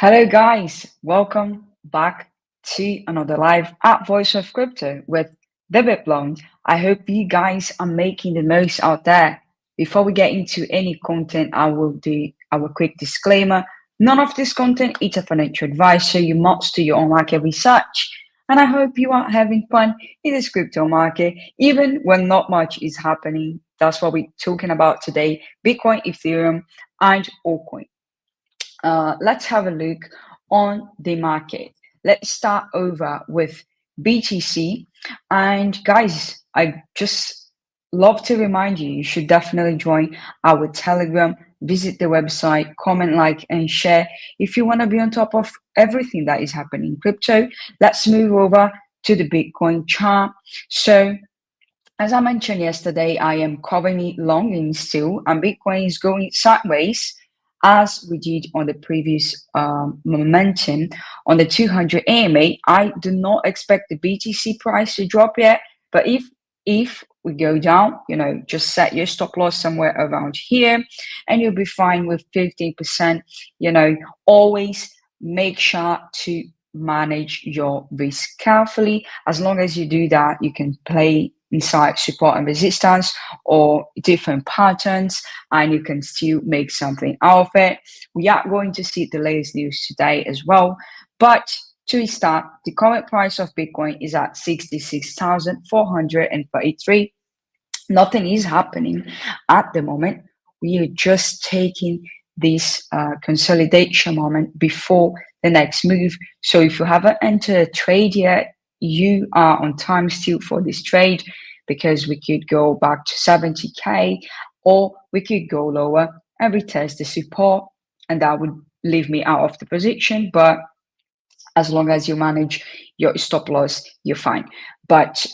Hello, guys. Welcome back to another live at Voice of Crypto with the Blonde. I hope you guys are making the most out there. Before we get into any content, I will do our quick disclaimer. None of this content is a financial advice, so you must do your own market research. And I hope you are having fun in this crypto market, even when not much is happening. That's what we're talking about today: Bitcoin, Ethereum, and altcoin. Let's have a look on the market. Let's start over with BTC. And guys, I just love to remind you, you should definitely join our Telegram, visit the website, comment, like, and share if you want to be on top of everything that is happening in crypto. Let's move over to the Bitcoin chart. So as I mentioned yesterday, I am currently longing still, and Bitcoin is going sideways as we did on the previous momentum on the 200 AMA. I do not expect the BTC price to drop yet, but if we go down, just set your stop loss somewhere around here, and you'll be fine with 15%. Always make sure to manage your risk carefully. As long as you do that, you can play inside support and resistance or different patterns, and you can still make something out of it. We are going to see the latest news today as well. But to start, the current price of Bitcoin is at 66,433. Nothing is happening at the moment. We are just taking this consolidation moment before the next move. So if you haven't entered a trade yet, you are on time still for this trade, because we could go back to 70k, or we could go lower and retest the support, and that would leave me out of the position. But as long as you manage your stop loss, you're fine. But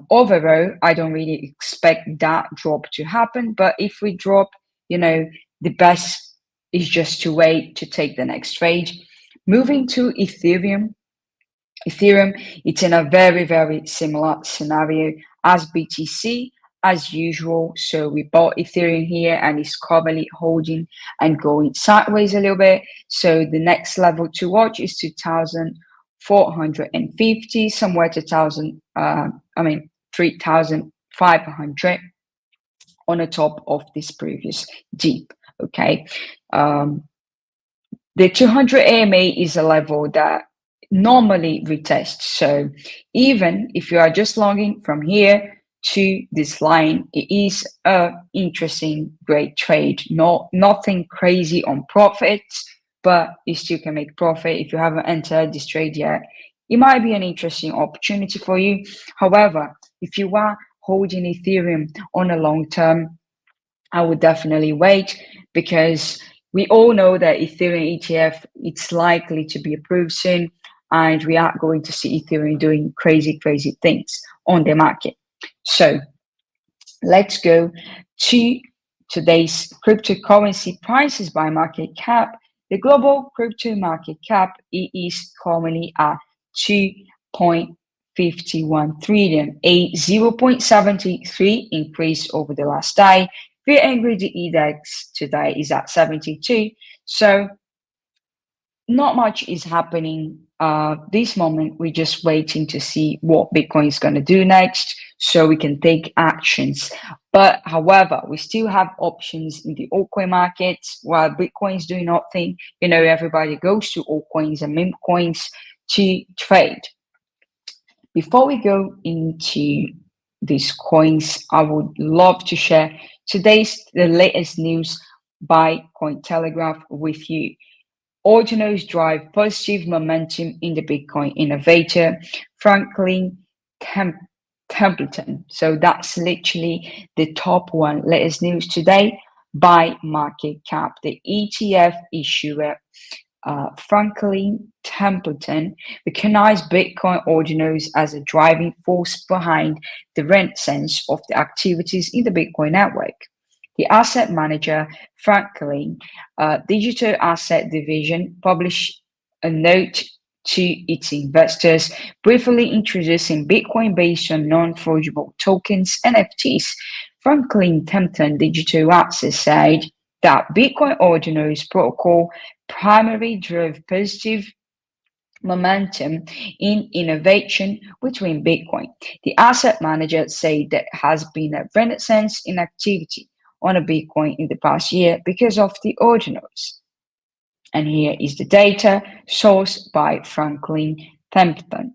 overall, I don't really expect that drop to happen. But if we drop, the best is just to wait to take the next trade. Moving to Ethereum, it's in a very, very similar scenario as BTC as usual. So we bought Ethereum here, and it's currently holding and going sideways a little bit. So the next level to watch is 2,450, somewhere to 3,500 on the top of this previous dip. Okay. The 200 AMA is a level that normally retest. So even if you are just longing from here to this line, it is a interesting, great trade. Nothing crazy on profits, but you still can make profit. If you haven't entered this trade yet, it might be an interesting opportunity for you. However, if you are holding Ethereum on a long term, I would definitely wait, because we all know that Ethereum ETF, it's likely to be approved soon, and we are going to see Ethereum doing crazy, crazy things on the market. So let's go to today's cryptocurrency prices by market cap. The global crypto market cap is currently at 2.51 trillion, a 0.73 increase over the last day. The ingredient index today is at 72. So not much is happening this moment. We're just waiting to see what Bitcoin is going to do next, so we can take actions. But however, we still have options in the altcoin market. While Bitcoin is doing nothing, everybody goes to altcoins and meme coins to trade. Before we go into these coins, I would love to share the latest news by Cointelegraph with you. Ordinals drive positive momentum in the Bitcoin innovator, Franklin Templeton. So that's literally the top one latest news today by market cap. The ETF issuer, Franklin Templeton, recognized Bitcoin ordinals as a driving force behind the renaissance of the activities in the Bitcoin network. The asset manager, Franklin Digital Asset Division, published a note to its investors, briefly introducing Bitcoin based on non-fungible tokens, NFTs. Franklin Templeton Digital Asset said that Bitcoin Ordinals protocol primarily drove positive momentum in innovation within Bitcoin. The asset manager said there has been a renaissance in activity on a Bitcoin in the past year because of the ordinals. And here is the data sourced by Franklin Templeton.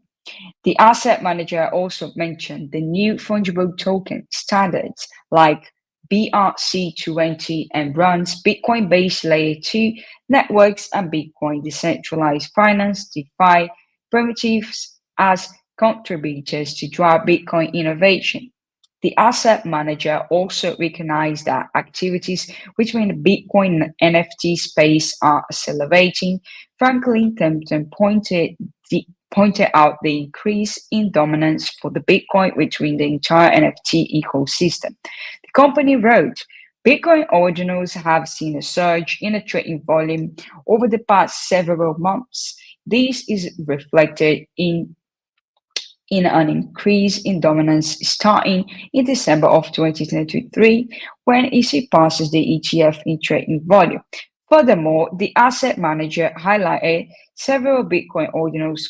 The asset manager also mentioned the new fungible token standards like BRC20 and runs Bitcoin-based Layer 2 networks and Bitcoin decentralized finance DeFi primitives as contributors to drive Bitcoin innovation. The asset manager also recognized that activities within the Bitcoin NFT space are accelerating. Franklin Templeton pointed out the increase in dominance for the Bitcoin within the entire NFT ecosystem. The company wrote, Bitcoin ordinals have seen a surge in the trading volume over the past several months. This is reflected in an increase in dominance starting in December of 2023 when it surpasses the ETF in trading volume. Furthermore, the asset manager highlighted several Bitcoin ordinals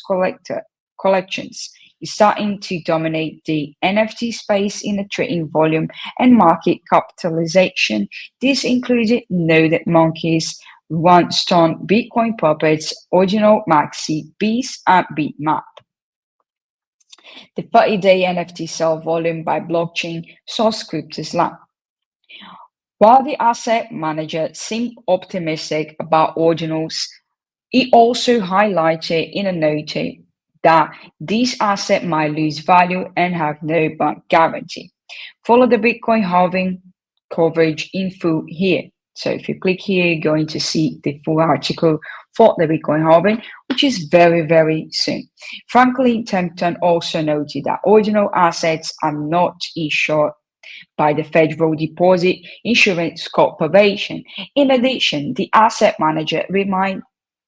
collections starting to dominate the NFT space in the trading volume and market capitalization. This included Node Monkeys, One Stone, Bitcoin Puppets, Ordinal Maxi, Beast, and Bitmap. The 30-day NFT sell volume by blockchain source CryptoSlam. While the asset manager seemed optimistic about ordinals, he also highlighted in a note that these assets might lose value and have no bank guarantee. Follow the Bitcoin halving coverage in full here. So if you click here, you're going to see the full article for the Bitcoin halving, which is very, very soon. Franklin Templeton also noted that ordinal assets are not insured by the Federal Deposit Insurance Corporation. In addition, the asset manager reminded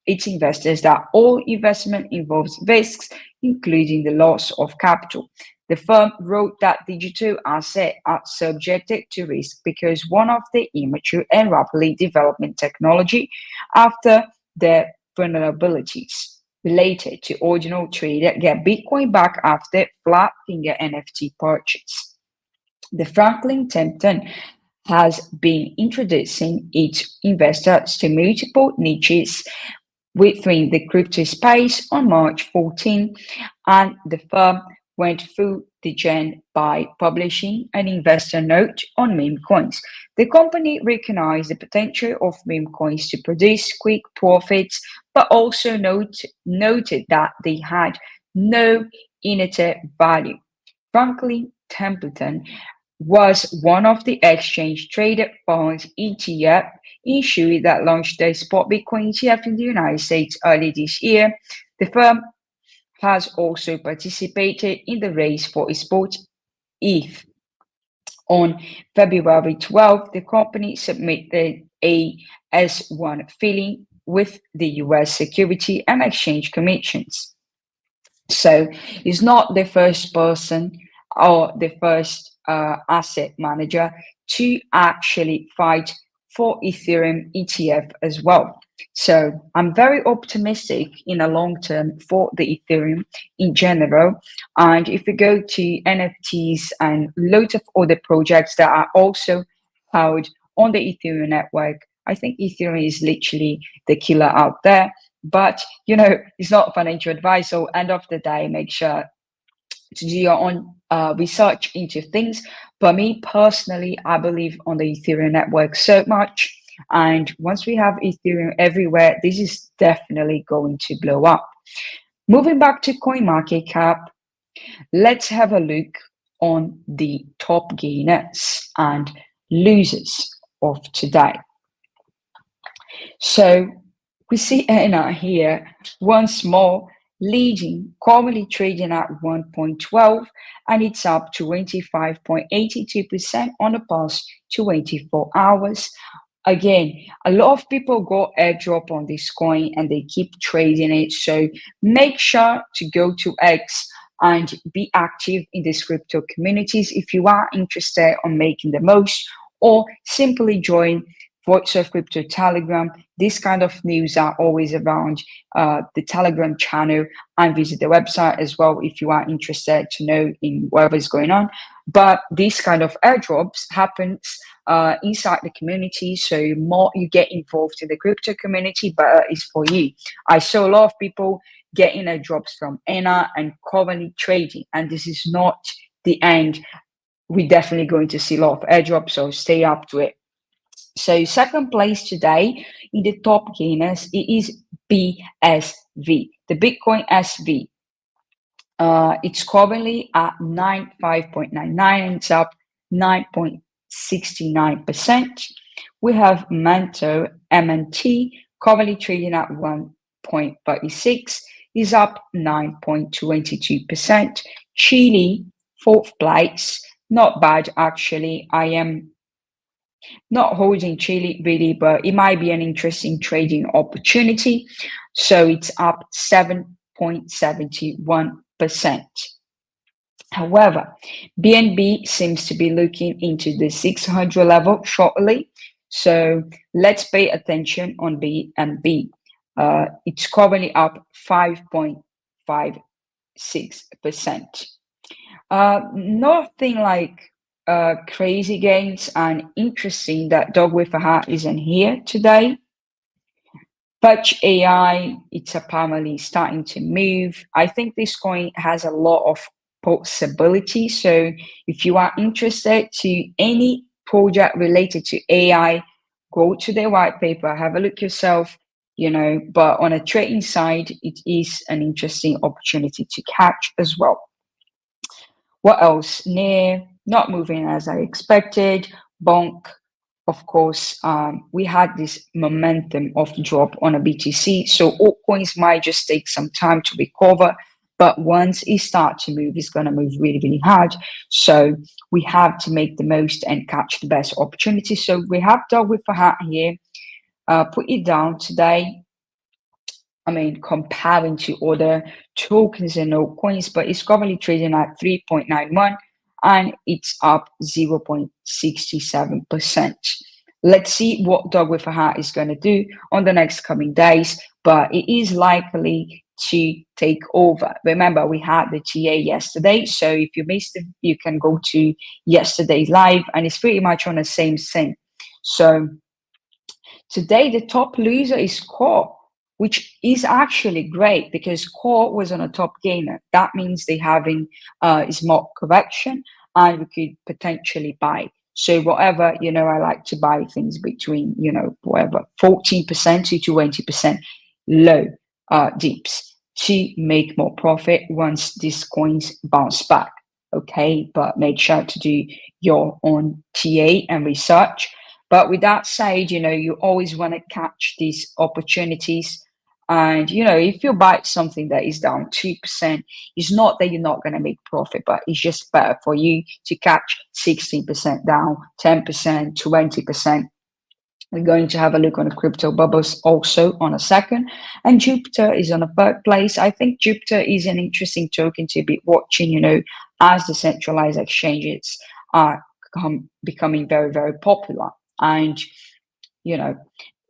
its investors that all investment involves risks, including the loss of capital. The firm wrote that digital assets are subjected to risk because one of the immature and rapidly developing technology after their vulnerabilities related to ordinal trader get Bitcoin back after flat finger NFT purchase. The Franklin Templeton has been introducing its investors to multiple niches within the crypto space on March 14, and the firm went through the gen by publishing an investor note on meme coins. The company recognized the potential of meme coins to produce quick profits, but also noted that they had no inherent value. Franklin Templeton was one of the exchange-traded funds ETF issued that launched the spot Bitcoin ETF in the United States early this year. The firm has also participated in the race for spot ETH. On February 12, the company submitted a S-1 filing with the US Security and Exchange Commissions. So it's not the first person or the first asset manager to actually fight for Ethereum ETF as well. So I'm very optimistic in the long term for the Ethereum in general. And if we go to NFTs and loads of other projects that are also held on the Ethereum network, I think Ethereum is literally the killer out there. But, it's not financial advice. So end of the day, make sure to do your own research into things. But me personally, I believe on the Ethereum network so much. And once we have Ethereum everywhere, this is definitely going to blow up. Moving back to CoinMarketCap, let's have a look on the top gainers and losers of today. So we see ENA here once more leading, currently trading at 1.12, and it's up 25.82% on the past 24 hours. Again, a lot of people go airdrop on this coin and they keep trading it. So make sure to go to X and be active in these crypto communities if you are interested on making the most, or simply join Voice of Crypto Telegram. This kind of news are always around the Telegram channel, and visit the website as well if you are interested to know in whatever is going on. But this kind of airdrops happens inside the community, so more you get involved in the crypto community, better is for you. I saw a lot of people getting airdrops from ENA and currently trading, and this is not the end. We're definitely going to see a lot of airdrops, so stay up to it. So second place today in the top gainers, it is BSV, the Bitcoin SV. It's currently at 95.99 and it's up 9.69%. We have Manto MNT currently trading at 1.36, is up 9.22%. Chile, fourth place, not bad actually. I am not holding Chile really, but it might be an interesting trading opportunity. So it's up 7.71%. However, BNB seems to be looking into the 600 level shortly. So let's pay attention on BNB. It's currently up 5.56%. Nothing like crazy gains, and interesting that Dog with a Hat isn't here today. Fetch AI, it's apparently starting to move. I think this coin has a lot of possibility. So if you are interested to any project related to AI, go to their white paper, have a look yourself, but on a trading side, it is an interesting opportunity to catch as well. What else? Near, not moving as I expected. Bonk, of course, we had this momentum of drop on a BTC. So altcoins might just take some time to recover. But once it starts to move, it's going to move really, really hard. So we have to make the most and catch the best opportunity. So we have Dog with a Hat here. Put it down today. I mean, comparing to other tokens and altcoins, but it's currently trading at 3.91 and it's up 0.67%. Let's see what Dog with a Hat is going to do on the next coming days, but it is likely to take over. Remember, we had the TA yesterday, so if you missed it, you can go to yesterday's live, and it's pretty much on the same thing. So today, the top loser is Core, which is actually great because Core was on a top gainer. That means they having a small correction, and we could potentially buy. So whatever, I like to buy things between, whatever, 14% to 20% low dips to make more profit once these coins bounce back. Okay, but make sure to do your own TA and research. But with that said, you always want to catch these opportunities. And, if you buy something that is down 2%, it's not that you're not going to make profit, but it's just better for you to catch 16% down, 10%, 20%. We're going to have a look on the crypto bubbles also on a second. And Jupiter is on a third place. I think Jupiter is an interesting token to be watching, as the centralized exchanges are becoming very, very popular. And,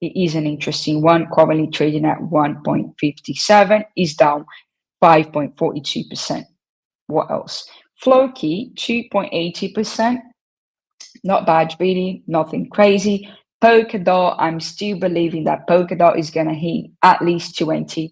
it is an interesting one, currently trading at 1.57, is down 5.42%. What else? Floki, 2.80%. Not bad, really, nothing crazy. Polkadot, I'm still believing that Polkadot is going to hit at least $20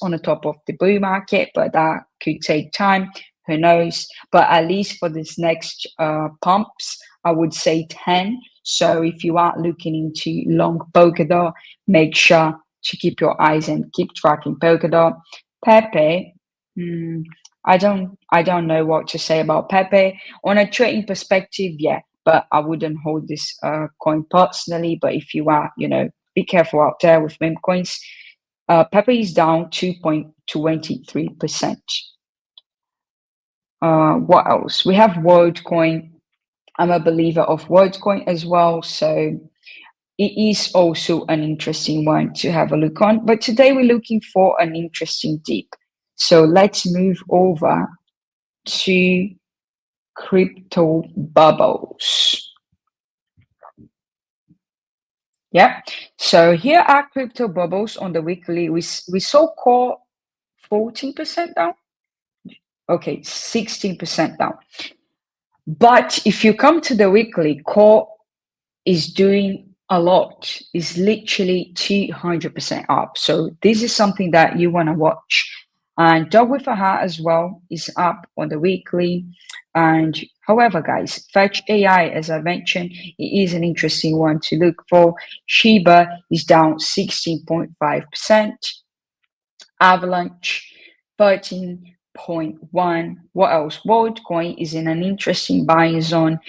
on the top of the bull market, but that could take time. Who knows? But at least for this next pumps, I would say 10. So if you are looking into long Polkadot, make sure to keep your eyes and keep tracking Polkadot. Pepe, I don't know what to say about Pepe. On a trading perspective, yeah, but I wouldn't hold this coin personally. But if you are, be careful out there with meme coins. Pepe is down 2.23%. What else? We have WorldCoin. I'm a believer of WorldCoin as well, so it is also an interesting one to have a look on. But today we're looking for an interesting dip. So let's move over to crypto bubbles. Yeah. So here are crypto bubbles on the weekly. We saw core 14% down. Okay, 16% down. But if you come to the weekly, core is doing a lot, is literally 200% up. So this is something that you want to watch. And dog with a hat as well is up on the weekly. And however, guys, Fetch AI, as I mentioned, it is an interesting one to look for. Shiba is down 16.5%. Avalanche 13.1. What else? WorldCoin is in an interesting buying zone,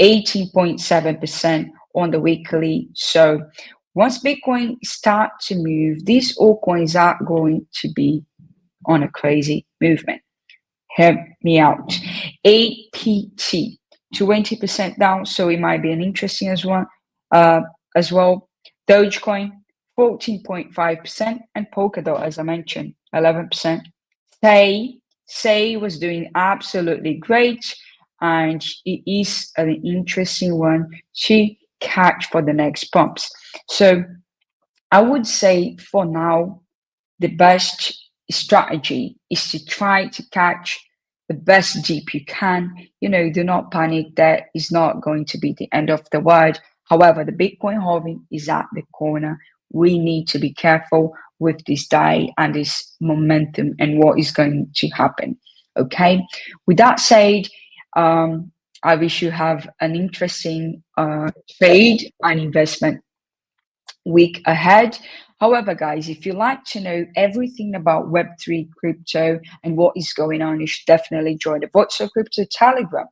18.7% on the weekly. So once Bitcoin start to move, these altcoins are going to be on a crazy movement. Hear me out. APT 20% down, so it might be an interesting as well. As well, Dogecoin 14.5%, and Polkadot, as I mentioned, 11%. Say was doing absolutely great, and it is an interesting one to catch for the next pumps. So I would say for now, the best strategy is to try to catch the best dip you can. Do not panic. That is not going to be the end of the world. However, the Bitcoin halving is at the corner. We need to be careful with this day and this momentum and what is going to happen. Okay. With that said, I wish you have an interesting trade and investment week ahead. However, guys, if you like to know everything about Web3 crypto and what is going on, you should definitely join the Voice of Crypto Telegram.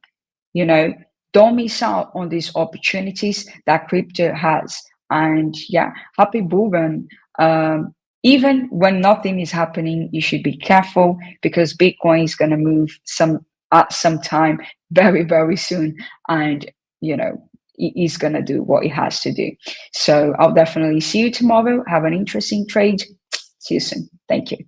Don't miss out on these opportunities that crypto has. And yeah, happy bull run. Even when nothing is happening, you should be careful because Bitcoin is going to move at some time very, very soon. And, he's going to do what he has to do. So I'll definitely see you tomorrow. Have an interesting trade. See you soon. Thank you.